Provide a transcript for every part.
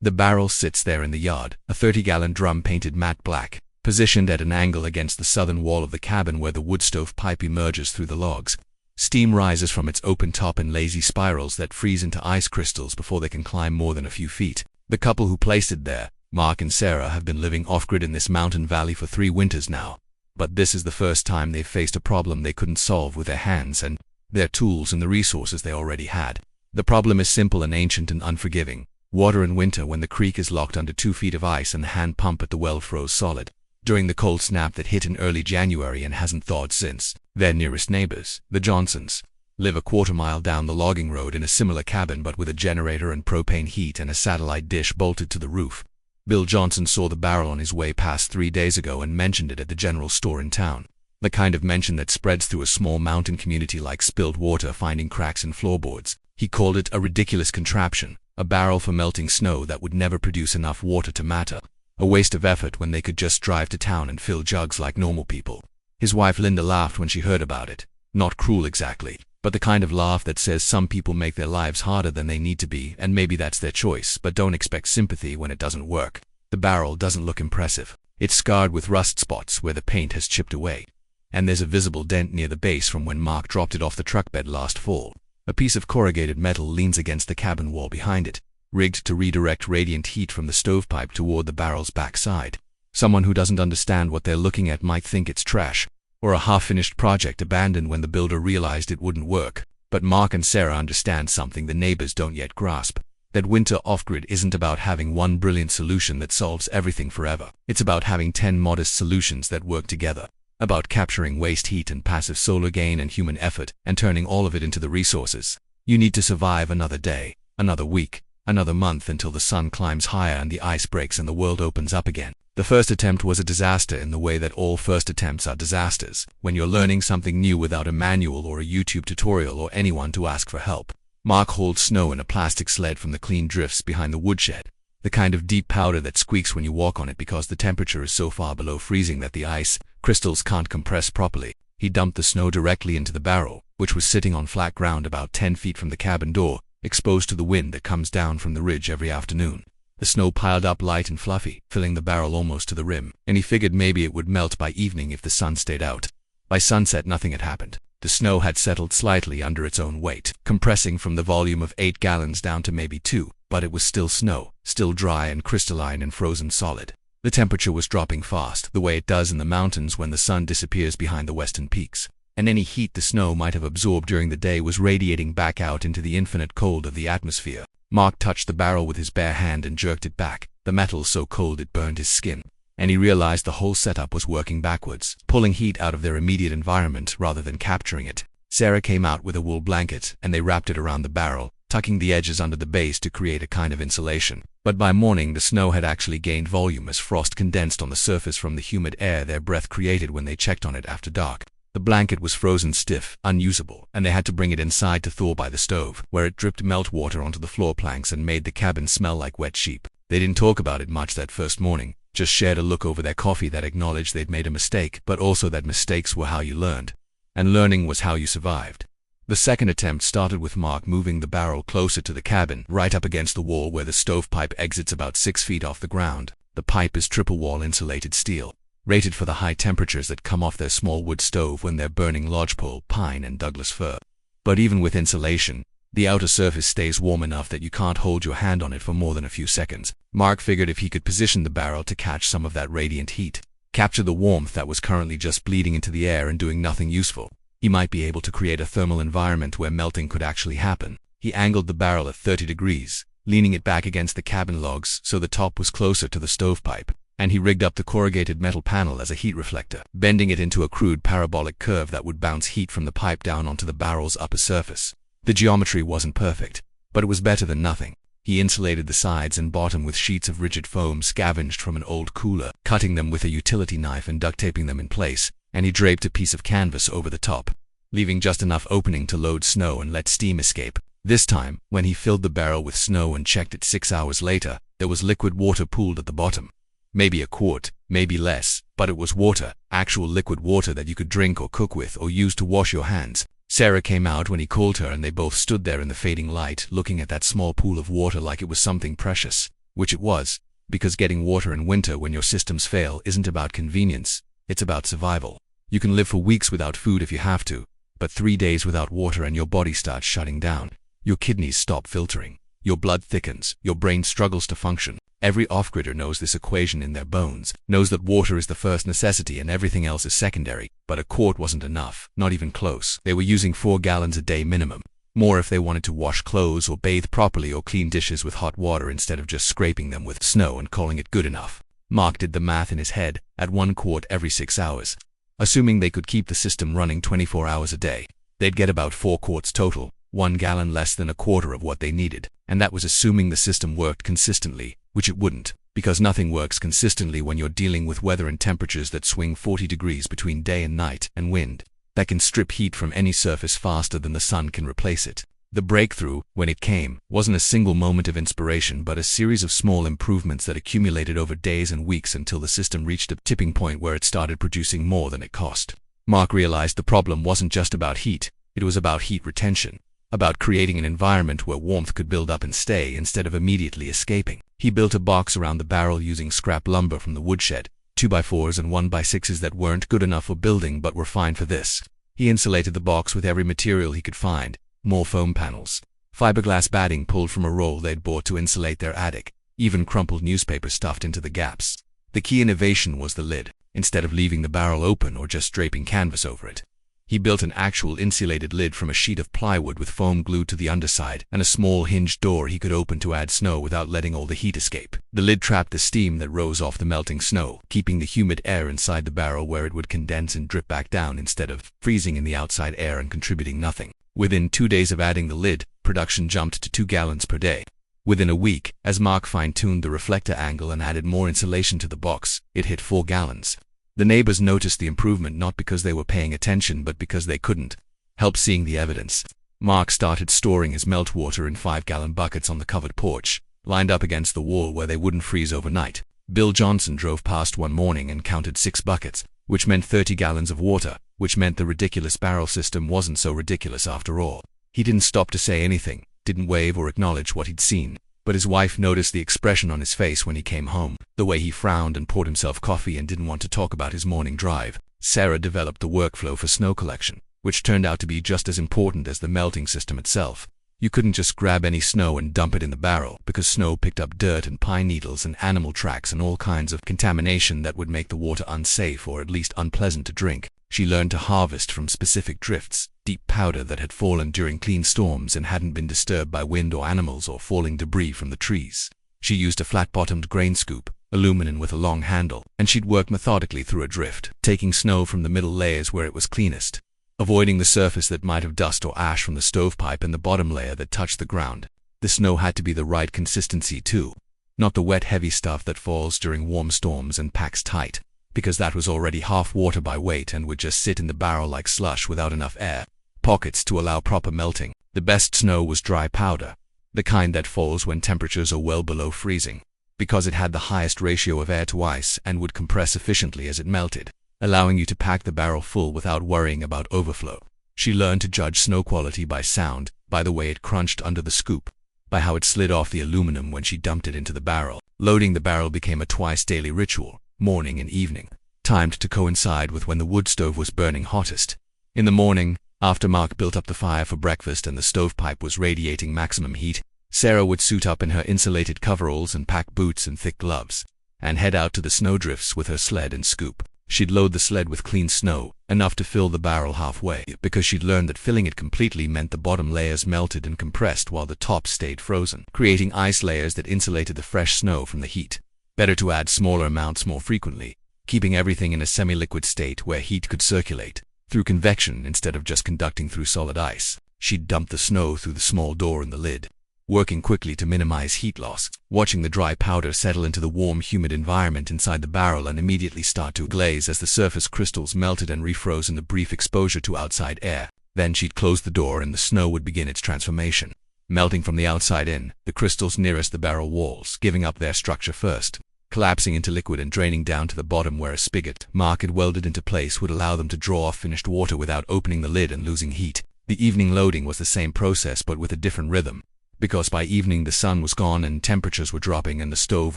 The barrel sits there in the yard, a 30-gallon drum painted matte black, positioned at an angle against the southern wall of the cabin where the wood stove pipe emerges through the logs. Steam rises from its open top in lazy spirals that freeze into ice crystals before they can climb more than a few feet. The couple who placed it there, Mark and Sarah, have been living off-grid in this mountain valley for 3 winters now. But this is the first time they've faced a problem they couldn't solve with their hands and their tools and the resources they already had. The problem is simple and ancient and unforgiving. Water in winter when the creek is locked under 2 feet of ice and the hand pump at the well froze solid. During the cold snap that hit in early January and hasn't thawed since. Their nearest neighbors, the Johnsons, live a quarter-mile down the logging road in a similar cabin but with a generator and propane heat and a satellite dish bolted to the roof. Bill Johnson saw the barrel on his way past 3 days ago and mentioned it at the general store in town. The kind of mention that spreads through a small mountain community like spilled water finding cracks in floorboards. He called it a ridiculous contraption, a barrel for melting snow that would never produce enough water to matter. A waste of effort when they could just drive to town and fill jugs like normal people. His wife Linda laughed when she heard about it. Not cruel exactly, but the kind of laugh that says some people make their lives harder than they need to be and maybe that's their choice, but don't expect sympathy when it doesn't work. The barrel doesn't look impressive. It's scarred with rust spots where the paint has chipped away. And there's a visible dent near the base from when Mark dropped it off the truck bed last fall. A piece of corrugated metal leans against the cabin wall behind it, rigged to redirect radiant heat from the stovepipe toward the barrel's backside. Someone who doesn't understand what they're looking at might think it's trash, or a half-finished project abandoned when the builder realized it wouldn't work. But Mark and Sarah understand something the neighbors don't yet grasp. That winter off-grid isn't about having one brilliant solution that solves everything forever. It's about having 10 modest solutions that work together. About capturing waste heat and passive solar gain and human effort and turning all of it into the resources you need to survive another day, another week, another month until the sun climbs higher and the ice breaks and the world opens up again. The first attempt was a disaster in the way that all first attempts are disasters, when you're learning something new without a manual or a YouTube tutorial or anyone to ask for help. Mark hauled snow in a plastic sled from the clean drifts behind the woodshed, the kind of deep powder that squeaks when you walk on it because the temperature is so far below freezing that the ice crystals can't compress properly. He dumped the snow directly into the barrel, which was sitting on flat ground about 10 feet from the cabin door, exposed to the wind that comes down from the ridge every afternoon. The snow piled up light and fluffy, filling the barrel almost to the rim, and he figured maybe it would melt by evening if the sun stayed out. By sunset nothing had happened. The snow had settled slightly under its own weight, compressing from the volume of 8 gallons down to maybe 2, but it was still snow, still dry and crystalline and frozen solid. The temperature was dropping fast, the way it does in the mountains when the sun disappears behind the western peaks. And any heat the snow might have absorbed during the day was radiating back out into the infinite cold of the atmosphere. Mark touched the barrel with his bare hand and jerked it back, the metal so cold it burned his skin. And he realized the whole setup was working backwards, pulling heat out of their immediate environment rather than capturing it. Sarah came out with a wool blanket, and they wrapped it around the barrel, tucking the edges under the base to create a kind of insulation. But by morning the snow had actually gained volume as frost condensed on the surface from the humid air their breath created when they checked on it after dark. The blanket was frozen stiff, unusable, and they had to bring it inside to thaw by the stove, where it dripped meltwater onto the floor planks and made the cabin smell like wet sheep. They didn't talk about it much that first morning, just shared a look over their coffee that acknowledged they'd made a mistake, but also that mistakes were how you learned, and learning was how you survived. The second attempt started with Mark moving the barrel closer to the cabin, right up against the wall where the stovepipe exits about 6 feet off the ground. The pipe is triple-wall insulated steel, rated for the high temperatures that come off their small wood stove when they're burning lodgepole, pine, and Douglas fir. But even with insulation, the outer surface stays warm enough that you can't hold your hand on it for more than a few seconds. Mark figured if he could position the barrel to catch some of that radiant heat, capture the warmth that was currently just bleeding into the air and doing nothing useful, he might be able to create a thermal environment where melting could actually happen. He angled the barrel at 30 degrees, leaning it back against the cabin logs so the top was closer to the stovepipe, and he rigged up the corrugated metal panel as a heat reflector, bending it into a crude parabolic curve that would bounce heat from the pipe down onto the barrel's upper surface. The geometry wasn't perfect, but it was better than nothing. He insulated the sides and bottom with sheets of rigid foam scavenged from an old cooler, cutting them with a utility knife and duct taping them in place, and he draped a piece of canvas over the top, leaving just enough opening to load snow and let steam escape. This time, when he filled the barrel with snow and checked it 6 hours later, there was liquid water pooled at the bottom. Maybe a quart, maybe less, but it was water, actual liquid water that you could drink or cook with or use to wash your hands. Sarah came out when he called her and they both stood there in the fading light, looking at that small pool of water like it was something precious. which it was, because getting water in winter when your systems fail isn't about convenience, it's about survival. You can live for weeks without food if you have to, but 3 days without water and your body starts shutting down. Your kidneys stop filtering. Your blood thickens. Your brain struggles to function. Every off-gridder knows this equation in their bones, knows that water is the first necessity and everything else is secondary, but a quart wasn't enough, not even close. They were using 4 gallons a day minimum. More if they wanted to wash clothes or bathe properly or clean dishes with hot water instead of just scraping them with snow and calling it good enough. Mark did the math in his head, at 1 quart every 6 hours. Assuming they could keep the system running 24 hours a day, they'd get about 4 quarts total, 1 gallon less than a quarter of what they needed, and that was assuming the system worked consistently, which it wouldn't, because nothing works consistently when you're dealing with weather and temperatures that swing 40 degrees between day and night, and wind that can strip heat from any surface faster than the sun can replace it. The breakthrough, when it came, wasn't a single moment of inspiration but a series of small improvements that accumulated over days and weeks until the system reached a tipping point where it started producing more than it cost. Mark realized the problem wasn't just about heat, it was about heat retention, about creating an environment where warmth could build up and stay instead of immediately escaping. He built a box around the barrel using scrap lumber from the woodshed, 2x4s and 1x6s that weren't good enough for building but were fine for this. He insulated the box with every material he could find, more foam panels, fiberglass batting pulled from a roll they'd bought to insulate their attic, even crumpled newspaper stuffed into the gaps. The key innovation was the lid. Instead of leaving the barrel open or just draping canvas over it, he built an actual insulated lid from a sheet of plywood with foam glued to the underside and a small hinged door he could open to add snow without letting all the heat escape. The lid trapped the steam that rose off the melting snow, keeping the humid air inside the barrel where it would condense and drip back down instead of freezing in the outside air and contributing nothing. Within 2 days of adding the lid, production jumped to 2 gallons per day. Within a week, as Mark fine-tuned the reflector angle and added more insulation to the box, it hit 4 gallons. The neighbors noticed the improvement not because they were paying attention but because they couldn't help seeing the evidence. Mark started storing his meltwater in 5-gallon buckets on the covered porch, lined up against the wall where they wouldn't freeze overnight. Bill Johnson drove past one morning and counted 6 buckets, which meant 30 gallons of water, which meant the ridiculous barrel system wasn't so ridiculous after all. He didn't stop to say anything, didn't wave or acknowledge what he'd seen. But his wife noticed the expression on his face when he came home, the way he frowned and poured himself coffee and didn't want to talk about his morning drive. Sarah developed the workflow for snow collection, which turned out to be just as important as the melting system itself. You couldn't just grab any snow and dump it in the barrel, because snow picked up dirt and pine needles and animal tracks and all kinds of contamination that would make the water unsafe or at least unpleasant to drink. She learned to harvest from specific drifts, deep powder that had fallen during clean storms and hadn't been disturbed by wind or animals or falling debris from the trees. She used a flat-bottomed grain scoop, aluminum with a long handle, and she'd work methodically through a drift, taking snow from the middle layers where it was cleanest, avoiding the surface that might have dust or ash from the stovepipe and the bottom layer that touched the ground. The snow had to be the right consistency too, not the wet heavy stuff that falls during warm storms and packs tight, because that was already half water by weight and would just sit in the barrel like slush without enough air pockets to allow proper melting. The best snow was dry powder, the kind that falls when temperatures are well below freezing, because it had the highest ratio of air to ice and would compress efficiently as it melted, allowing you to pack the barrel full without worrying about overflow. She learned to judge snow quality by sound, by the way it crunched under the scoop, by how it slid off the aluminum when she dumped it into the barrel. Loading the barrel became a twice-daily ritual, morning and evening, timed to coincide with when the wood stove was burning hottest. In the morning, after Mark built up the fire for breakfast and the stovepipe was radiating maximum heat, Sarah would suit up in her insulated coveralls and pack boots and thick gloves, and head out to the snowdrifts with her sled and scoop. She'd load the sled with clean snow, enough to fill the barrel halfway, because she'd learned that filling it completely meant the bottom layers melted and compressed while the top stayed frozen, creating ice layers that insulated the fresh snow from the heat. Better to add smaller amounts more frequently, keeping everything in a semi-liquid state where heat could circulate, through convection instead of just conducting through solid ice. She'd dump the snow through the small door in the lid, working quickly to minimize heat loss, watching the dry powder settle into the warm, humid environment inside the barrel and immediately start to glaze as the surface crystals melted and refroze in the brief exposure to outside air. Then she'd close the door and the snow would begin its transformation, melting from the outside in, the crystals nearest the barrel walls, giving up their structure first, collapsing into liquid and draining down to the bottom where a spigot Mark had welded into place would allow them to draw off finished water without opening the lid and losing heat. The evening loading was the same process but with a different rhythm. because by evening the sun was gone and temperatures were dropping and the stove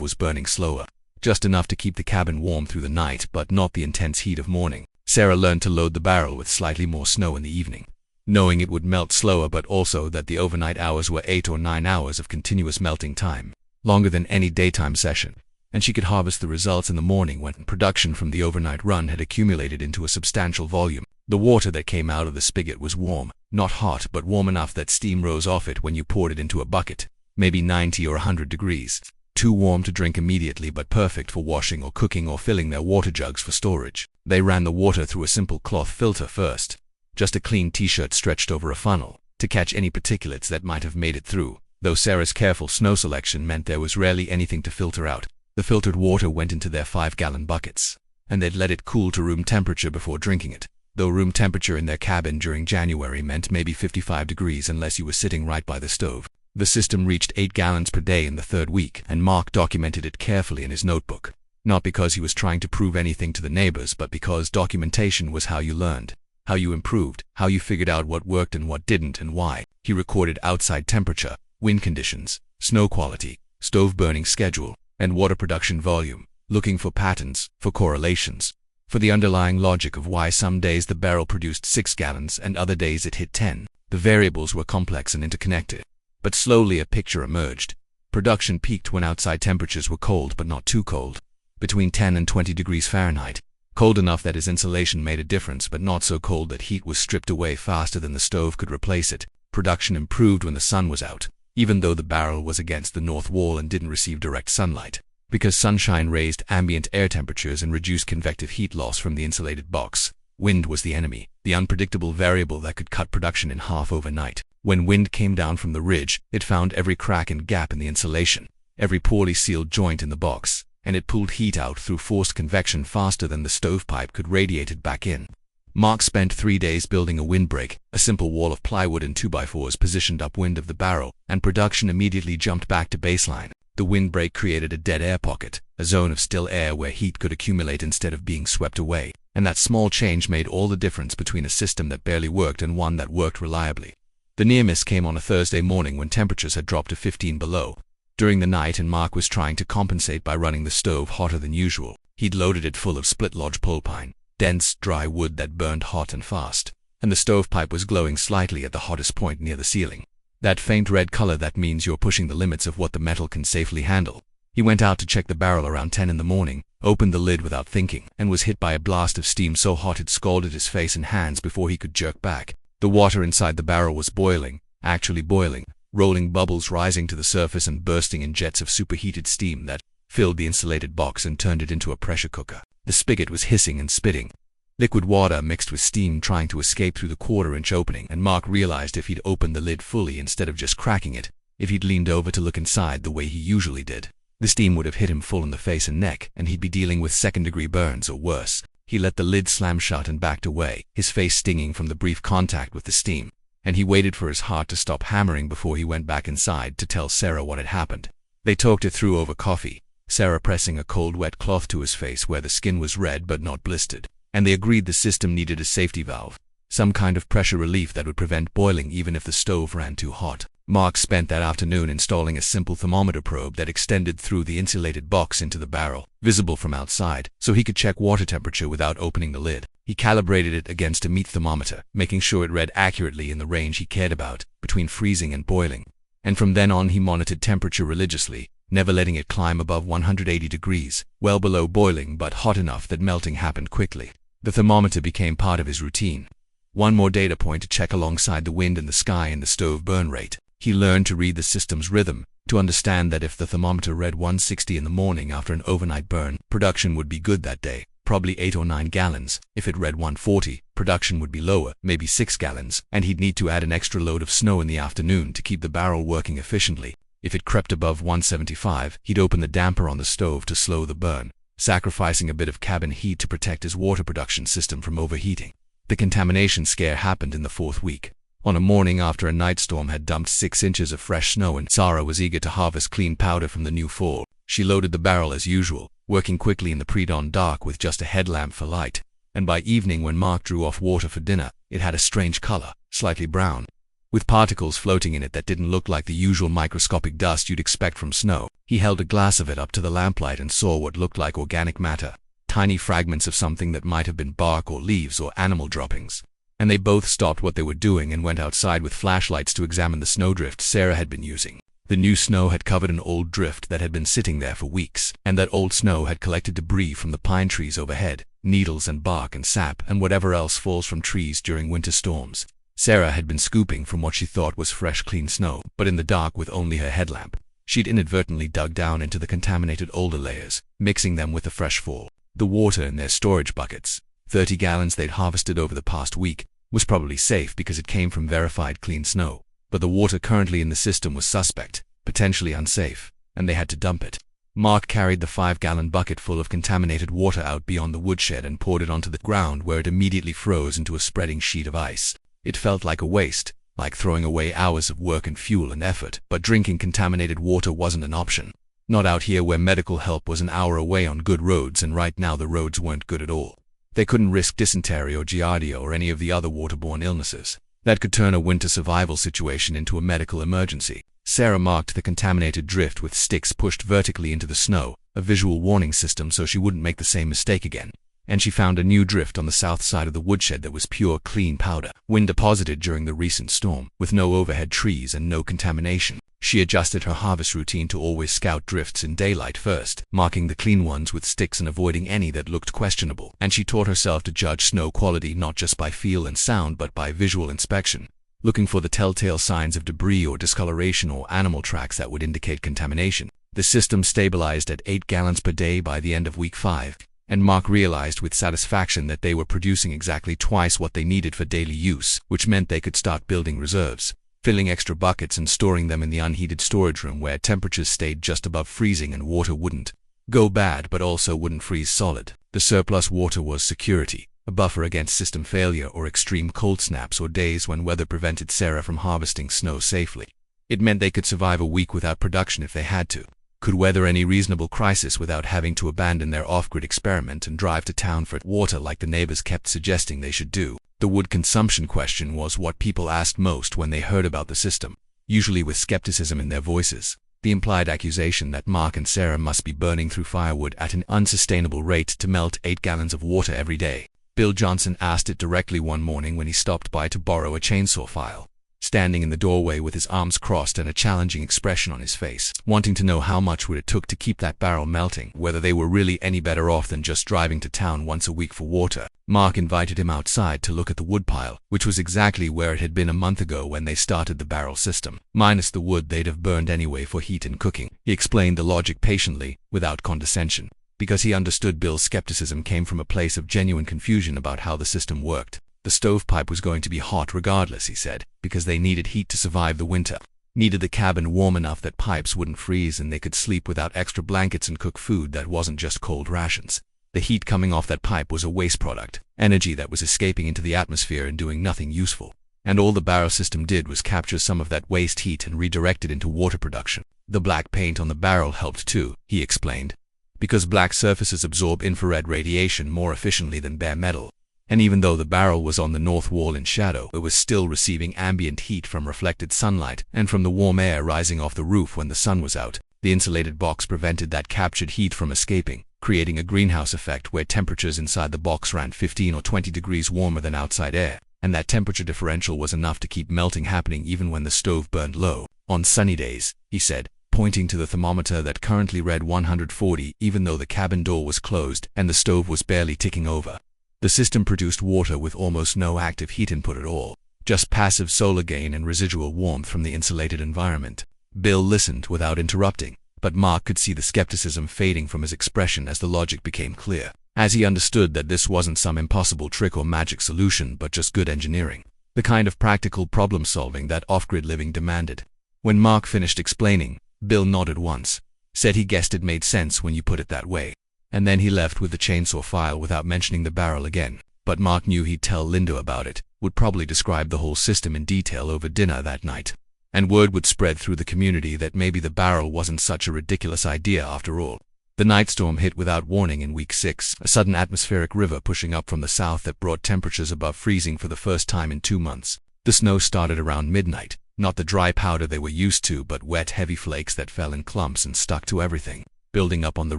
was burning slower. Just enough to keep the cabin warm through the night, but not the intense heat of morning. Sarah learned to load the barrel with slightly more snow in the evening, knowing it would melt slower, but also that the overnight hours were 8 or 9 hours of continuous melting time, longer than any daytime session, and she could harvest the results in the morning when production from the overnight run had accumulated into a substantial volume. The water that came out of the spigot was warm, not hot, but warm enough that steam rose off it when you poured it into a bucket, maybe 90 or 100 degrees. Too warm to drink immediately, but perfect for washing or cooking or filling their water jugs for storage. They ran the water through a simple cloth filter first, just a clean t-shirt stretched over a funnel, to catch any particulates that might have made it through, though Sarah's careful snow selection meant there was rarely anything to filter out. The filtered water went into their 5-gallon buckets, and they'd let it cool to room temperature before drinking it, though room temperature in their cabin during January meant maybe 55 degrees unless you were sitting right by the stove. The system reached 8 gallons per day in the 3rd week, and Mark documented it carefully in his notebook, not because he was trying to prove anything to the neighbors, but because documentation was how you learned, how you improved, how you figured out what worked and what didn't and why. He recorded outside temperature, wind conditions, snow quality, stove burning schedule, and water production volume, looking for patterns, for correlations, for the underlying logic of why some days the barrel produced 6 gallons and other days it hit 10. The variables were complex and interconnected, but slowly a picture emerged. Production peaked when outside temperatures were cold but not too cold, between 10 and 20 degrees Fahrenheit, cold enough that his insulation made a difference but not so cold that heat was stripped away faster than the stove could replace it. Production improved when the sun was out, even though the barrel was against the north wall and didn't receive direct sunlight, because sunshine raised ambient air temperatures and reduced convective heat loss from the insulated box. Wind was the enemy, the unpredictable variable that could cut production in half overnight. When wind came down from the ridge, it found every crack and gap in the insulation, every poorly sealed joint in the box, and it pulled heat out through forced convection faster than the stovepipe could radiate it back in. Mark spent 3 days building a windbreak, a simple wall of plywood and 2x4s positioned upwind of the barrel, and production immediately jumped back to baseline. The windbreak created a dead air pocket, a zone of still air where heat could accumulate instead of being swept away, and that small change made all the difference between a system that barely worked and one that worked reliably. The near miss came on a Thursday morning when temperatures had dropped to 15 below. During the night, and Mark was trying to compensate by running the stove hotter than usual. He'd loaded it full of split lodge pole pine, dense, dry wood that burned hot and fast, and the stovepipe was glowing slightly at the hottest point near the ceiling. That faint red color that means you're pushing the limits of what the metal can safely handle. He went out to check the barrel around 10 in the morning, opened the lid without thinking, and was hit by a blast of steam so hot it scalded his face and hands before he could jerk back. The water inside the barrel was boiling, actually boiling, rolling bubbles rising to the surface and bursting in jets of superheated steam that filled the insulated box and turned it into a pressure cooker. The spigot was hissing and spitting, liquid water mixed with steam trying to escape through the 1/4-inch opening, and Mark realized if he'd opened the lid fully instead of just cracking it, if he'd leaned over to look inside the way he usually did, the steam would have hit him full in the face and neck, and he'd be dealing with 2nd-degree burns or worse. He let the lid slam shut and backed away, his face stinging from the brief contact with the steam, and he waited for his heart to stop hammering before he went back inside to tell Sarah what had happened. They talked it through over coffee, Sarah pressing a cold wet cloth to his face where the skin was red but not blistered, and they agreed the system needed a safety valve, some kind of pressure relief that would prevent boiling even if the stove ran too hot. Mark spent that afternoon installing a simple thermometer probe that extended through the insulated box into the barrel, visible from outside, so he could check water temperature without opening the lid. He calibrated it against a meat thermometer, making sure it read accurately in the range he cared about, between freezing and boiling. And from then on he monitored temperature religiously, never letting it climb above 180 degrees, well below boiling but hot enough that melting happened quickly. The thermometer became part of his routine. One more data point to check alongside the wind in the sky and the stove burn rate. He learned to read the system's rhythm, to understand that if the thermometer read 160 in the morning after an overnight burn, production would be good that day, probably 8 or 9 gallons. If it read 140, production would be lower, maybe 6 gallons, and he'd need to add an extra load of snow in the afternoon to keep the barrel working efficiently. If it crept above 175, he'd open the damper on the stove to slow the burn, sacrificing a bit of cabin heat to protect his water production system from overheating. The contamination scare happened in the 4th week. On a morning after a night storm had dumped 6 inches of fresh snow and Sarah was eager to harvest clean powder from the new fall, she loaded the barrel as usual, working quickly in the pre-dawn dark with just a headlamp for light, and by evening when Mark drew off water for dinner, it had a strange color, slightly brown. with particles floating in it that didn't look like the usual microscopic dust you'd expect from snow. He held a glass of it up to the lamplight and saw what looked like organic matter, tiny fragments of something that might have been bark or leaves or animal droppings. And they both stopped what they were doing and went outside with flashlights to examine the snowdrift Sarah had been using. The new snow had covered an old drift that had been sitting there for weeks, and that old snow had collected debris from the pine trees overhead, needles and bark and sap and whatever else falls from trees during winter storms. Sarah had been scooping from what she thought was fresh, clean snow, but in the dark with only her headlamp. She'd inadvertently dug down into the contaminated older layers, mixing them with the fresh fall. The water in their storage buckets, 30 gallons they'd harvested over the past week, was probably safe because it came from verified clean snow. But the water currently in the system was suspect, potentially unsafe, and they had to dump it. Mark carried the 5-gallon bucket full of contaminated water out beyond the woodshed and poured it onto the ground, where it immediately froze into a spreading sheet of ice. It felt like a waste, like throwing away hours of work and fuel and effort, but drinking contaminated water wasn't an option. Not out here where medical help was an hour away on good roads, and right now the roads weren't good at all. They couldn't risk dysentery or giardia or any of the other waterborne illnesses that could turn a winter survival situation into a medical emergency. Sarah marked the contaminated drift with sticks pushed vertically into the snow, a visual warning system so she wouldn't make the same mistake again. And she found a new drift on the south side of the woodshed that was pure, clean powder, wind deposited during the recent storm, with no overhead trees and no contamination. She adjusted her harvest routine to always scout drifts in daylight first, marking the clean ones with sticks and avoiding any that looked questionable. And she taught herself to judge snow quality not just by feel and sound but by visual inspection, looking for the telltale signs of debris or discoloration or animal tracks that would indicate contamination. The system stabilized at 8 gallons per day by the end of week 5, and Mark realized with satisfaction that they were producing exactly twice what they needed for daily use, which meant they could start building reserves, filling extra buckets and storing them in the unheated storage room where temperatures stayed just above freezing and water wouldn't go bad but also wouldn't freeze solid. The surplus water was security, a buffer against system failure or extreme cold snaps or days when weather prevented Sarah from harvesting snow safely. It meant they could survive a week without production if they had to, could weather any reasonable crisis without having to abandon their off-grid experiment and drive to town for water like the neighbors kept suggesting they should do. The wood consumption question was what people asked most when they heard about the system, usually with skepticism in their voices. The implied accusation that Mark and Sarah must be burning through firewood at an unsustainable rate to melt 8 gallons of water every day. Bill Johnson asked it directly one morning when he stopped by to borrow a chainsaw file, standing in the doorway with his arms crossed and a challenging expression on his face, wanting to know how much would it took to keep that barrel melting, whether they were really any better off than just driving to town once a week for water. Mark invited him outside to look at the woodpile, which was exactly where it had been a month ago when they started the barrel system, minus the wood they'd have burned anyway for heat and cooking. He explained the logic patiently, without condescension, because he understood Bill's skepticism came from a place of genuine confusion about how the system worked. The stovepipe was going to be hot regardless, he said, because they needed heat to survive the winter. Needed the cabin warm enough that pipes wouldn't freeze and they could sleep without extra blankets and cook food that wasn't just cold rations. The heat coming off that pipe was a waste product, energy that was escaping into the atmosphere and doing nothing useful. And all the barrel system did was capture some of that waste heat and redirect it into water production. The black paint on the barrel helped too, he explained, because black surfaces absorb infrared radiation more efficiently than bare metal. And even though the barrel was on the north wall in shadow, it was still receiving ambient heat from reflected sunlight and from the warm air rising off the roof when the sun was out. The insulated box prevented that captured heat from escaping, creating a greenhouse effect where temperatures inside the box ran 15 or 20 degrees warmer than outside air, and that temperature differential was enough to keep melting happening even when the stove burned low. On sunny days, he said, pointing to the thermometer that currently read 140 even though the cabin door was closed and the stove was barely ticking over. The system produced water with almost no active heat input at all, just passive solar gain and residual warmth from the insulated environment. Bill listened without interrupting, but Mark could see the skepticism fading from his expression as the logic became clear, as he understood that this wasn't some impossible trick or magic solution but just good engineering, the kind of practical problem-solving that off-grid living demanded. When Mark finished explaining, Bill nodded once, said he guessed it made sense when you put it that way. And then he left with the chainsaw file without mentioning the barrel again. But Mark knew he'd tell Linda about it, would probably describe the whole system in detail over dinner that night. And word would spread through the community that maybe the barrel wasn't such a ridiculous idea after all. The night storm hit without warning in week 6, a sudden atmospheric river pushing up from the south that brought temperatures above freezing for the first time in 2 months. The snow started around midnight, not the dry powder they were used to, but wet, heavy flakes that fell in clumps and stuck to everything, building up on the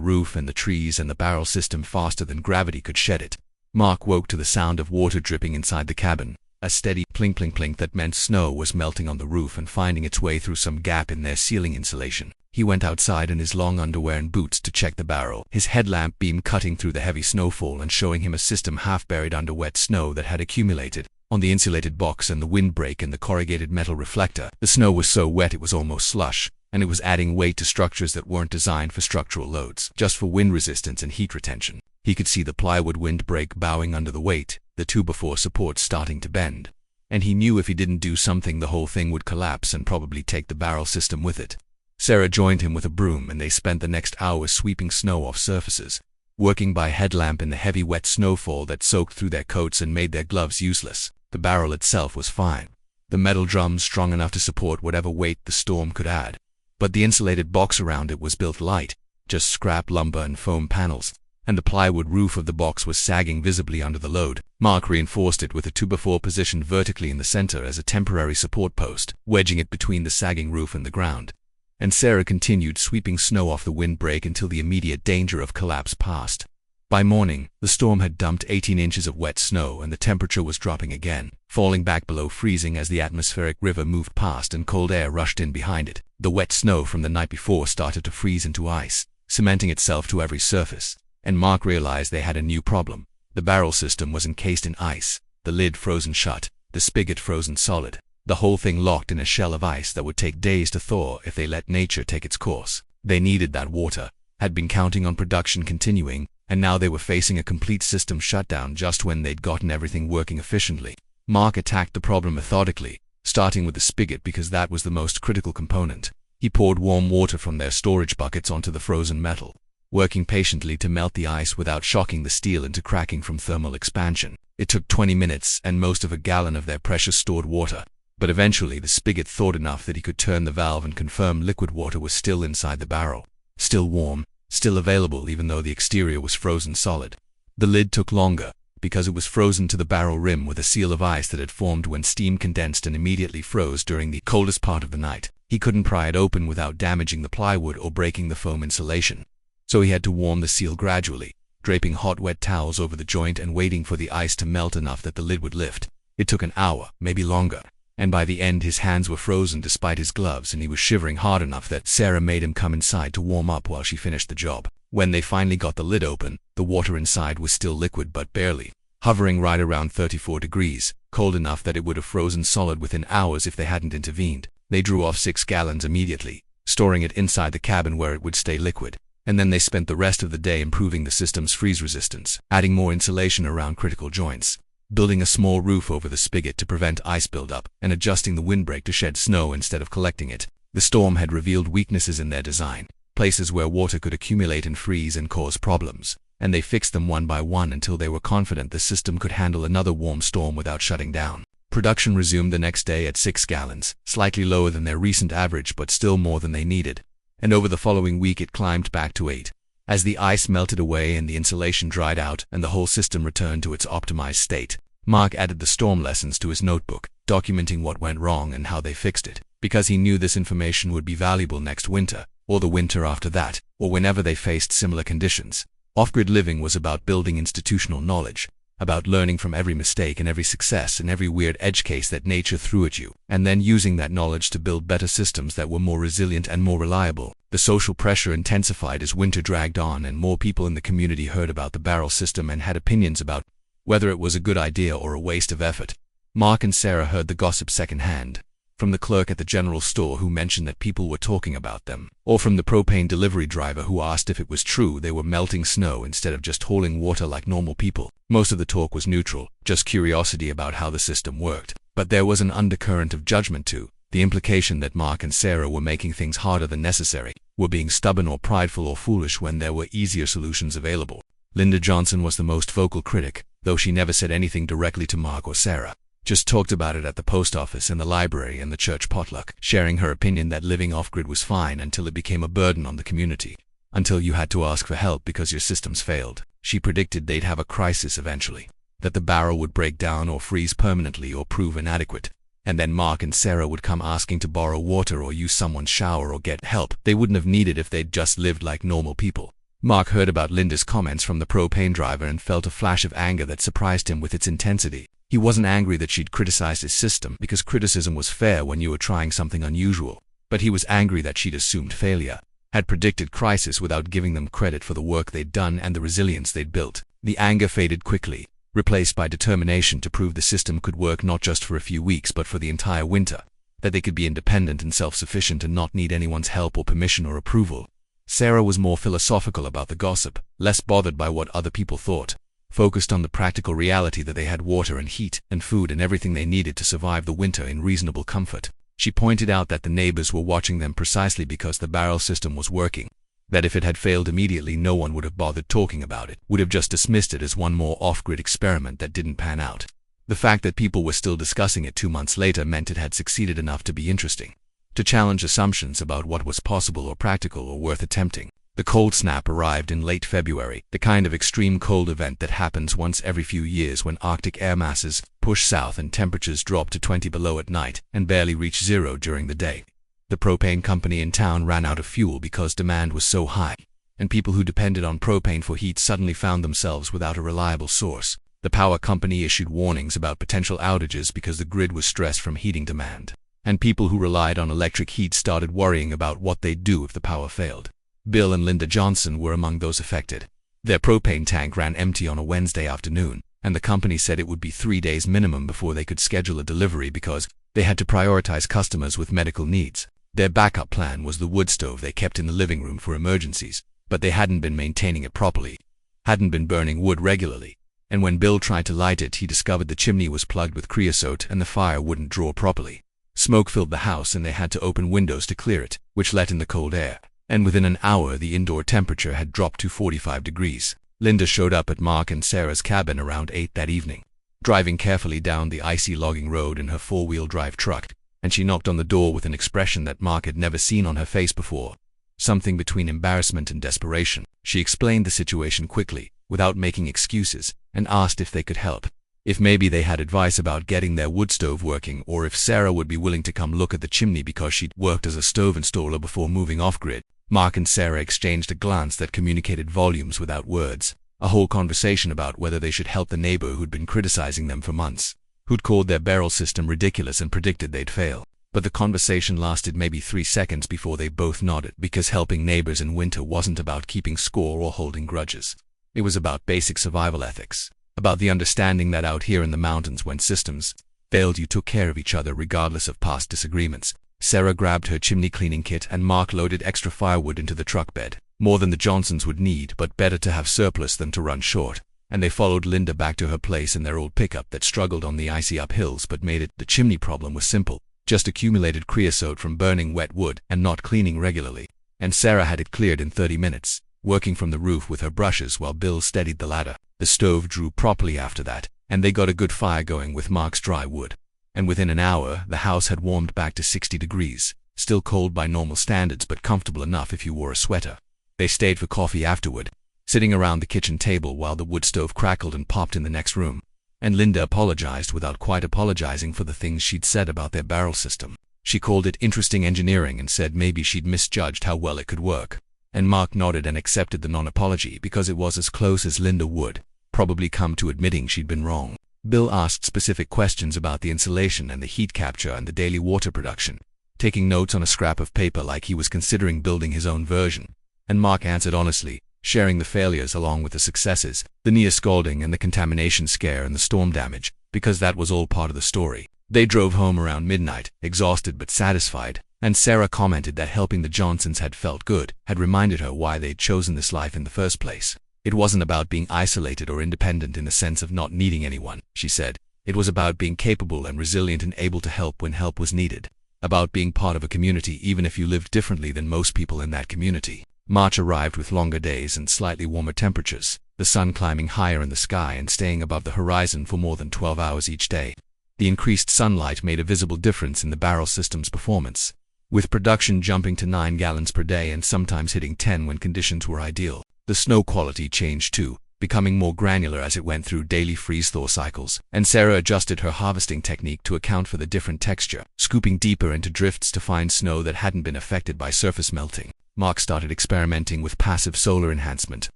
roof and the trees and the barrel system faster than gravity could shed it. Mark woke to the sound of water dripping inside the cabin, a steady plink plink plink that meant snow was melting on the roof and finding its way through some gap in their ceiling insulation. He went outside in his long underwear and boots to check the barrel, his headlamp beam cutting through the heavy snowfall and showing him a system half buried under wet snow that had accumulated on the insulated box and the windbreak and the corrugated metal reflector. The snow was so wet it was almost slush, and it was adding weight to structures that weren't designed for structural loads, just for wind resistance and heat retention. He could see the plywood windbreak bowing under the weight, the 2x4 supports starting to bend. And he knew if he didn't do something the whole thing would collapse and probably take the barrel system with it. Sarah joined him with a broom and they spent the next hours sweeping snow off surfaces, working by headlamp in the heavy wet snowfall that soaked through their coats and made their gloves useless. The barrel itself was fine, the metal drums strong enough to support whatever weight the storm could add. But the insulated box around it was built light, just scrap lumber and foam panels, and the plywood roof of the box was sagging visibly under the load. Mark reinforced it with a 2x4 positioned vertically in the center as a temporary support post, wedging it between the sagging roof and the ground. And Sarah continued sweeping snow off the windbreak until the immediate danger of collapse passed. By morning, the storm had dumped 18 inches of wet snow and the temperature was dropping again, falling back below freezing as the atmospheric river moved past and cold air rushed in behind it. The wet snow from the night before started to freeze into ice, cementing itself to every surface. And Mark realized they had a new problem. The barrel system was encased in ice, the lid frozen shut, the spigot frozen solid, the whole thing locked in a shell of ice that would take days to thaw if they let nature take its course. They needed that water, had been counting on production continuing, and now they were facing a complete system shutdown just when they'd gotten everything working efficiently. Mark attacked the problem methodically, starting with the spigot because that was the most critical component. He poured warm water from their storage buckets onto the frozen metal, working patiently to melt the ice without shocking the steel into cracking from thermal expansion. It took 20 minutes and most of a gallon of their precious stored water, but eventually the spigot thawed enough that he could turn the valve and confirm liquid water was still inside the barrel, still warm, still available even though the exterior was frozen solid. The lid took longer, because it was frozen to the barrel rim with a seal of ice that had formed when steam condensed and immediately froze during the coldest part of the night. He couldn't pry it open without damaging the plywood or breaking the foam insulation. So he had to warm the seal gradually, draping hot wet towels over the joint and waiting for the ice to melt enough that the lid would lift. It took an hour, maybe longer, and by the end his hands were frozen despite his gloves and he was shivering hard enough that Sarah made him come inside to warm up while she finished the job. When they finally got the lid open, the water inside was still liquid but barely, hovering right around 34 degrees, cold enough that it would have frozen solid within hours if they hadn't intervened. They drew off 6 gallons immediately, storing it inside the cabin where it would stay liquid. And then they spent the rest of the day improving the system's freeze resistance, adding more insulation around critical joints, building a small roof over the spigot to prevent ice buildup, and adjusting the windbreak to shed snow instead of collecting it. The storm had revealed weaknesses in their design, places where water could accumulate and freeze and cause problems, and they fixed them one by one until they were confident the system could handle another warm storm without shutting down. Production resumed the next day at 6 gallons, slightly lower than their recent average but still more than they needed. And over the following week it climbed back to 8. As the ice melted away and the insulation dried out and the whole system returned to its optimized state, Mark added the storm lessons to his notebook, documenting what went wrong and how they fixed it, because he knew this information would be valuable next winter, or the winter after that, or whenever they faced similar conditions. Off-grid living was about building institutional knowledge, about learning from every mistake and every success and every weird edge case that nature threw at you, and then using that knowledge to build better systems that were more resilient and more reliable. The social pressure intensified as winter dragged on and more people in the community heard about the barrel system and had opinions about whether it was a good idea or a waste of effort. Mark and Sarah heard the gossip secondhand, from the clerk at the general store who mentioned that people were talking about them, or from the propane delivery driver who asked if it was true they were melting snow instead of just hauling water like normal people. Most of the talk was neutral, just curiosity about how the system worked. But there was an undercurrent of judgment too, the implication that Mark and Sarah were making things harder than necessary, were being stubborn or prideful or foolish when there were easier solutions available. Linda Johnson was the most vocal critic, though she never said anything directly to Mark or Sarah. Just talked about it at the post office and the library and the church potluck, sharing her opinion that living off-grid was fine until it became a burden on the community. Until you had to ask for help because your systems failed. She predicted they'd have a crisis eventually, that the barrel would break down or freeze permanently or prove inadequate. And then Mark and Sarah would come asking to borrow water or use someone's shower or get help they wouldn't have needed if they'd just lived like normal people. Mark heard about Linda's comments from the propane driver and felt a flash of anger that surprised him with its intensity. He wasn't angry that she'd criticized his system, because criticism was fair when you were trying something unusual. But he was angry that she'd assumed failure, had predicted crisis without giving them credit for the work they'd done and the resilience they'd built. The anger faded quickly, replaced by determination to prove the system could work not just for a few weeks but for the entire winter, that they could be independent and self-sufficient and not need anyone's help or permission or approval. Sarah was more philosophical about the gossip, less bothered by what other people thought, focused on the practical reality that they had water and heat and food and everything they needed to survive the winter in reasonable comfort. She pointed out that the neighbors were watching them precisely because the barrel system was working, that if it had failed immediately no one would have bothered talking about it, would have just dismissed it as one more off-grid experiment that didn't pan out. The fact that people were still discussing it 2 months later meant it had succeeded enough to be interesting, to challenge assumptions about what was possible or practical or worth attempting. The cold snap arrived in late February, the kind of extreme cold event that happens once every few years when Arctic air masses push south and temperatures drop to 20 below at night and barely reach zero during the day. The propane company in town ran out of fuel because demand was so high, and people who depended on propane for heat suddenly found themselves without a reliable source. The power company issued warnings about potential outages because the grid was stressed from heating demand, and people who relied on electric heat started worrying about what they'd do if the power failed. Bill and Linda Johnson were among those affected. Their propane tank ran empty on a Wednesday afternoon, and the company said it would be 3 days minimum before they could schedule a delivery because they had to prioritize customers with medical needs. Their backup plan was the wood stove they kept in the living room for emergencies, but they hadn't been maintaining it properly, hadn't been burning wood regularly, and when Bill tried to light it he discovered the chimney was plugged with creosote and the fire wouldn't draw properly. Smoke filled the house and they had to open windows to clear it, which let in the cold air, and within an hour the indoor temperature had dropped to 45 degrees. Linda showed up at Mark and Sarah's cabin around 8 that evening, driving carefully down the icy logging road in her four-wheel drive truck, and she knocked on the door with an expression that Mark had never seen on her face before, something between embarrassment and desperation. She explained the situation quickly, without making excuses, and asked if they could help, if maybe they had advice about getting their wood stove working, or if Sarah would be willing to come look at the chimney because she'd worked as a stove installer before moving off-grid. Mark and Sarah exchanged a glance that communicated volumes without words, a whole conversation about whether they should help the neighbor who'd been criticizing them for months, who'd called their barrel system ridiculous and predicted they'd fail. But the conversation lasted maybe 3 seconds before they both nodded, because helping neighbors in winter wasn't about keeping score or holding grudges. It was about basic survival ethics, about the understanding that out here in the mountains when systems failed you took care of each other regardless of past disagreements. Sarah grabbed her chimney cleaning kit and Mark loaded extra firewood into the truck bed, more than the Johnsons would need, but better to have surplus than to run short, and they followed Linda back to her place in their old pickup that struggled on the icy uphills but made it. The chimney problem was simple, just accumulated creosote from burning wet wood and not cleaning regularly, and Sarah had it cleared in 30 minutes, working from the roof with her brushes while Bill steadied the ladder. The stove drew properly after that, and they got a good fire going with Mark's dry wood. And within an hour, the house had warmed back to 60 degrees, still cold by normal standards but comfortable enough if you wore a sweater. They stayed for coffee afterward, sitting around the kitchen table while the wood stove crackled and popped in the next room, and Linda apologized without quite apologizing for the things she'd said about their barrel system. She called it interesting engineering and said maybe she'd misjudged how well it could work, and Mark nodded and accepted the non-apology because it was as close as Linda would probably come to admitting she'd been wrong. Bill asked specific questions about the insulation and the heat capture and the daily water production, taking notes on a scrap of paper like he was considering building his own version, and Mark answered honestly, sharing the failures along with the successes, the near scalding and the contamination scare and the storm damage, because that was all part of the story. They drove home around midnight, exhausted but satisfied, and Sarah commented that helping the Johnsons had felt good, had reminded her why they'd chosen this life in the first place. It wasn't about being isolated or independent in the sense of not needing anyone, she said. It was about being capable and resilient and able to help when help was needed. About being part of a community even if you lived differently than most people in that community. March arrived with longer days and slightly warmer temperatures, the sun climbing higher in the sky and staying above the horizon for more than 12 hours each day. The increased sunlight made a visible difference in the barrel system's performance, with production jumping to 9 gallons per day and sometimes hitting 10 when conditions were ideal. The snow quality changed too, becoming more granular as it went through daily freeze-thaw cycles, and Sarah adjusted her harvesting technique to account for the different texture, scooping deeper into drifts to find snow that hadn't been affected by surface melting. Mark started experimenting with passive solar enhancement,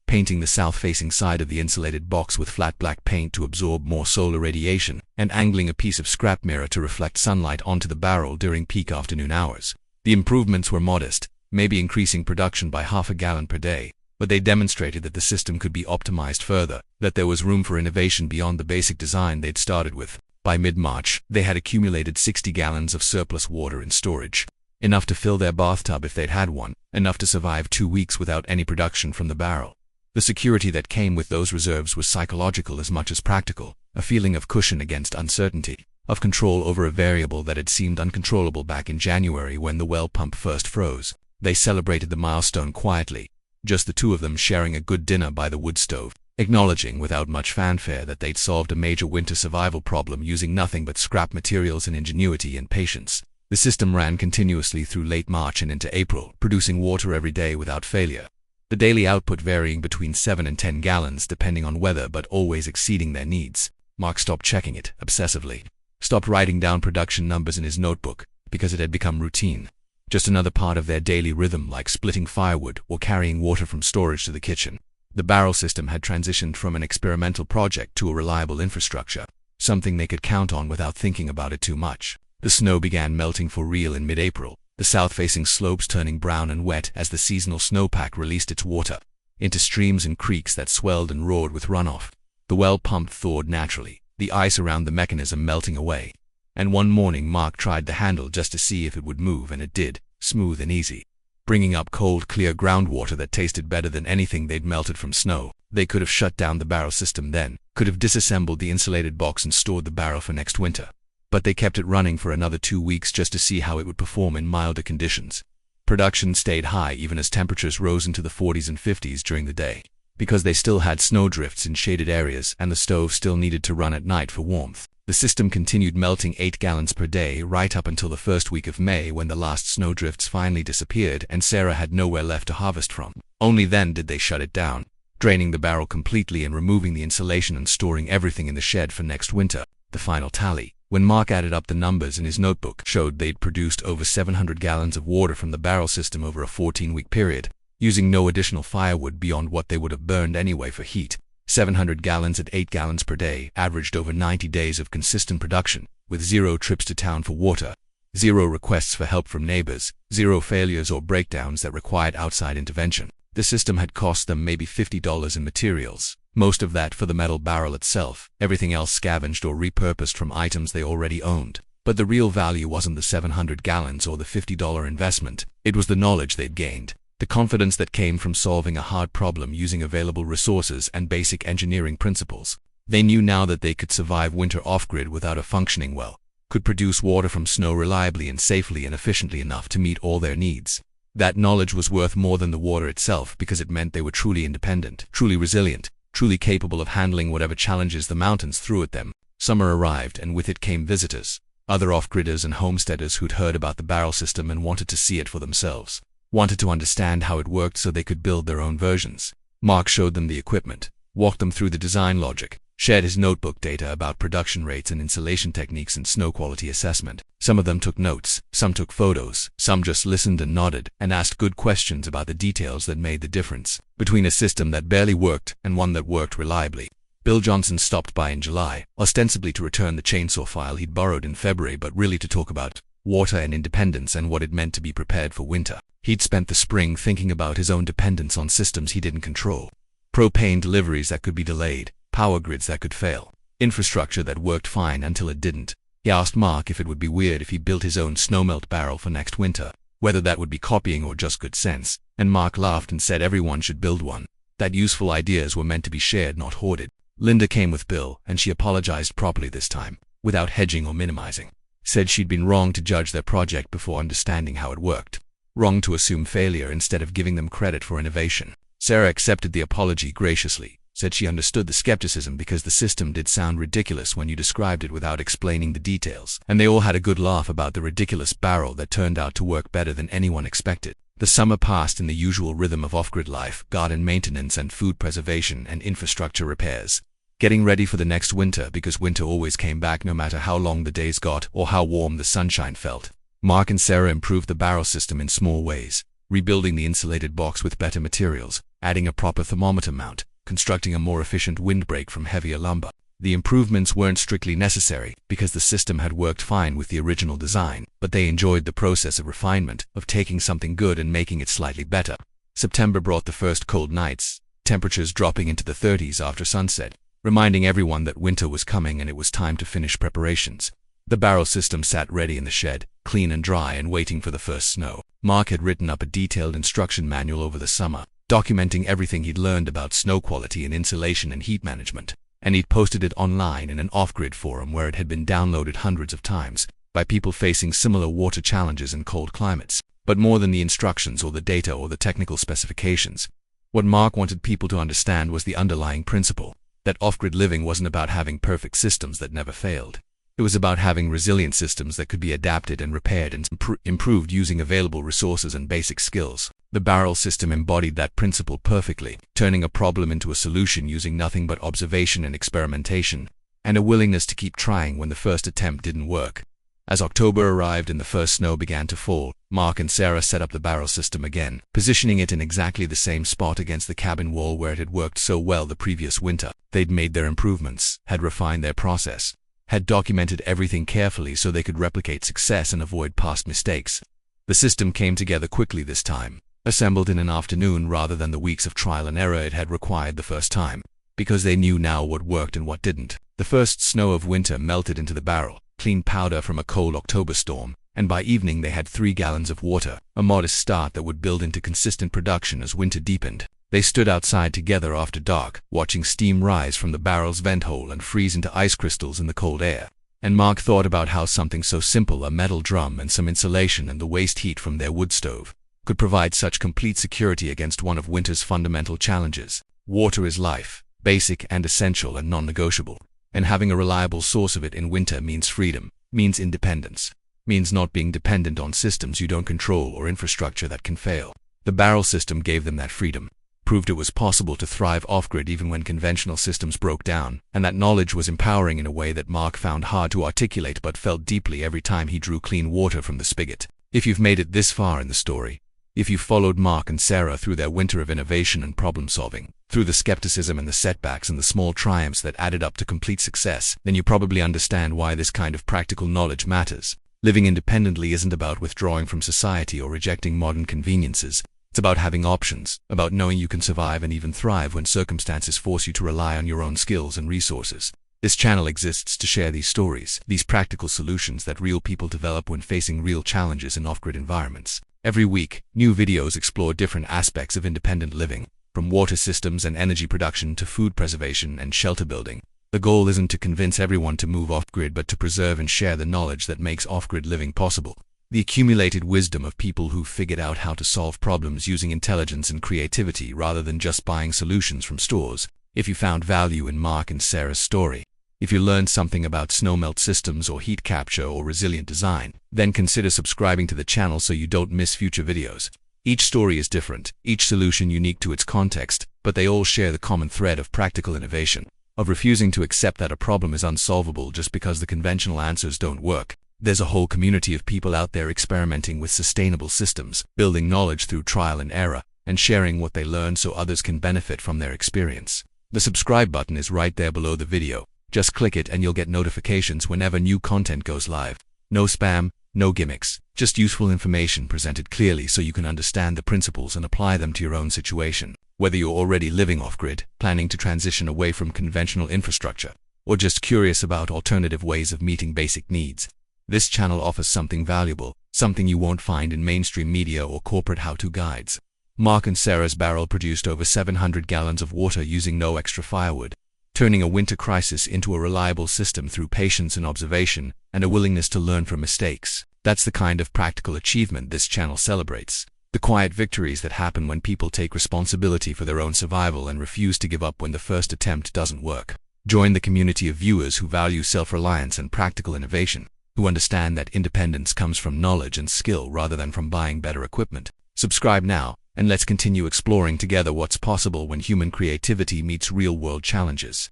painting the south-facing side of the insulated box with flat black paint to absorb more solar radiation, and angling a piece of scrap mirror to reflect sunlight onto the barrel during peak afternoon hours. The improvements were modest, maybe increasing production by half a gallon per day, but they demonstrated that the system could be optimized further, that there was room for innovation beyond the basic design they'd started with. By mid-March, they had accumulated 60 gallons of surplus water in storage, enough to fill their bathtub if they'd had one, enough to survive 2 weeks without any production from the barrel. The security that came with those reserves was psychological as much as practical, a feeling of cushion against uncertainty, of control over a variable that had seemed uncontrollable back in January when the well pump first froze. They celebrated the milestone quietly, just the two of them sharing a good dinner by the wood stove, acknowledging without much fanfare that they'd solved a major winter survival problem using nothing but scrap materials and ingenuity and patience. The system ran continuously through late March and into April, producing water every day without failure. The daily output varying between 7 and 10 gallons depending on weather but always exceeding their needs. Mark stopped checking it obsessively, stopped writing down production numbers in his notebook because it had become routine. Just another part of their daily rhythm, like splitting firewood or carrying water from storage to the kitchen. The barrel system had transitioned from an experimental project to a reliable infrastructure, something they could count on without thinking about it too much. The snow began melting for real in mid-April, the south-facing slopes turning brown and wet as the seasonal snowpack released its water into streams and creeks that swelled and roared with runoff. The well pump thawed naturally, the ice around the mechanism melting away. And one morning Mark tried the handle just to see if it would move, and it did, smooth and easy, bringing up cold, clear groundwater that tasted better than anything they'd melted from snow. They could have shut down the barrel system then, could have disassembled the insulated box and stored the barrel for next winter. But they kept it running for another 2 weeks just to see how it would perform in milder conditions. Production stayed high even as temperatures rose into the 40s and 50s during the day, because they still had snowdrifts in shaded areas and the stove still needed to run at night for warmth. The system continued melting 8 gallons per day right up until the first week of May, when the last snowdrifts finally disappeared and Sarah had nowhere left to harvest from. Only then did they shut it down, draining the barrel completely and removing the insulation and storing everything in the shed for next winter. The final tally, when Mark added up the numbers in his notebook, showed they'd produced over 700 gallons of water from the barrel system over a 14-week period, using no additional firewood beyond what they would have burned anyway for heat. 700 gallons at 8 gallons per day averaged over 90 days of consistent production, with 0 trips to town for water, 0 requests for help from neighbors, 0 failures or breakdowns that required outside intervention. The system had cost them maybe $50 in materials, most of that for the metal barrel itself, everything else scavenged or repurposed from items they already owned. But the real value wasn't the 700 gallons or the $50 investment, it was the knowledge they'd gained. The confidence that came from solving a hard problem using available resources and basic engineering principles. They knew now that they could survive winter off-grid without a functioning well, could produce water from snow reliably and safely and efficiently enough to meet all their needs. That knowledge was worth more than the water itself because it meant they were truly independent, truly resilient, truly capable of handling whatever challenges the mountains threw at them. Summer arrived and with it came visitors, other off-gridders and homesteaders who'd heard about the barrel system and wanted to see it for themselves. Wanted to understand how it worked so they could build their own versions. Mark showed them the equipment, walked them through the design logic, shared his notebook data about production rates and insulation techniques and snow quality assessment. Some of them took notes, some took photos, some just listened and nodded and asked good questions about the details that made the difference between a system that barely worked and one that worked reliably. Bill Johnson stopped by in July, ostensibly to return the chainsaw file he'd borrowed in February, but really to talk about water and independence and what it meant to be prepared for winter. He'd spent the spring thinking about his own dependence on systems he didn't control. Propane deliveries that could be delayed, power grids that could fail, infrastructure that worked fine until it didn't. He asked Mark if it would be weird if he built his own snowmelt barrel for next winter, whether that would be copying or just good sense, and Mark laughed and said everyone should build one, that useful ideas were meant to be shared, not hoarded. Linda came with Bill, and she apologized properly this time, without hedging or minimizing. Said she'd been wrong to judge their project before understanding how it worked. Wrong to assume failure instead of giving them credit for innovation. Sarah accepted the apology graciously, said she understood the skepticism because the system did sound ridiculous when you described it without explaining the details, and they all had a good laugh about the ridiculous barrel that turned out to work better than anyone expected. The summer passed in the usual rhythm of off-grid life, garden maintenance and food preservation and infrastructure repairs. Getting ready for the next winter, because winter always came back no matter how long the days got or how warm the sunshine felt. Mark and Sarah improved the barrel system in small ways, rebuilding the insulated box with better materials, adding a proper thermometer mount, constructing a more efficient windbreak from heavier lumber. The improvements weren't strictly necessary because the system had worked fine with the original design, but they enjoyed the process of refinement, of taking something good and making it slightly better. September brought the first cold nights, temperatures dropping into the 30s after sunset, reminding everyone that winter was coming and it was time to finish preparations. The barrel system sat ready in the shed, clean and dry and waiting for the first snow. Mark had written up a detailed instruction manual over the summer, documenting everything he'd learned about snow quality and insulation and heat management. And he'd posted it online in an off-grid forum where it had been downloaded hundreds of times by people facing similar water challenges in cold climates. But more than the instructions or the data or the technical specifications, what Mark wanted people to understand was the underlying principle, that off-grid living wasn't about having perfect systems that never failed. It was about having resilient systems that could be adapted and repaired and improved using available resources and basic skills. The barrel system embodied that principle perfectly, turning a problem into a solution using nothing but observation and experimentation, and a willingness to keep trying when the first attempt didn't work. As October arrived and the first snow began to fall, Mark and Sarah set up the barrel system again, positioning it in exactly the same spot against the cabin wall where it had worked so well the previous winter. They'd made their improvements, had refined their process, had documented everything carefully so they could replicate success and avoid past mistakes. The system came together quickly this time, assembled in an afternoon rather than the weeks of trial and error it had required the first time, because they knew now what worked and what didn't. The first snow of winter melted into the barrel, clean powder from a cold October storm, and by evening they had 3 gallons of water, a modest start that would build into consistent production as winter deepened. They stood outside together after dark, watching steam rise from the barrel's vent hole and freeze into ice crystals in the cold air. And Mark thought about how something so simple, a metal drum and some insulation and the waste heat from their wood stove, could provide such complete security against one of winter's fundamental challenges. Water is life, basic and essential and non-negotiable. And having a reliable source of it in winter means freedom, means independence, means not being dependent on systems you don't control or infrastructure that can fail. The barrel system gave them that freedom, proved it was possible to thrive off-grid even when conventional systems broke down, and that knowledge was empowering in a way that Mark found hard to articulate but felt deeply every time he drew clean water from the spigot. If you've made it this far in the story, if you followed Mark and Sarah through their winter of innovation and problem-solving, through the skepticism and the setbacks and the small triumphs that added up to complete success, then you probably understand why this kind of practical knowledge matters. Living independently isn't about withdrawing from society or rejecting modern conveniences. It's about having options, about knowing you can survive and even thrive when circumstances force you to rely on your own skills and resources. This channel exists to share these stories, these practical solutions that real people develop when facing real challenges in off-grid environments. Every week, new videos explore different aspects of independent living, from water systems and energy production to food preservation and shelter building. The goal isn't to convince everyone to move off-grid but to preserve and share the knowledge that makes off-grid living possible. The accumulated wisdom of people who've figured out how to solve problems using intelligence and creativity rather than just buying solutions from stores. If you found value in Mark and Sarah's story, if you learned something about snowmelt systems or heat capture or resilient design, then consider subscribing to the channel so you don't miss future videos. Each story is different, each solution unique to its context, but they all share the common thread of practical innovation, of refusing to accept that a problem is unsolvable just because the conventional answers don't work. There's a whole community of people out there experimenting with sustainable systems, building knowledge through trial and error, and sharing what they learn so others can benefit from their experience. The subscribe button is right there below the video. Just click it and you'll get notifications whenever new content goes live. No spam, no gimmicks, just useful information presented clearly so you can understand the principles and apply them to your own situation. Whether you're already living off-grid, planning to transition away from conventional infrastructure, or just curious about alternative ways of meeting basic needs, this channel offers something valuable, something you won't find in mainstream media or corporate how-to guides. Mark and Sarah's barrel produced over 700 gallons of water using no extra firewood, turning a winter crisis into a reliable system through patience and observation and a willingness to learn from mistakes. That's the kind of practical achievement this channel celebrates. The quiet victories that happen when people take responsibility for their own survival and refuse to give up when the first attempt doesn't work. Join the community of viewers who value self-reliance and practical innovation, who understand that independence comes from knowledge and skill rather than from buying better equipment. Subscribe now, and let's continue exploring together what's possible when human creativity meets real-world challenges.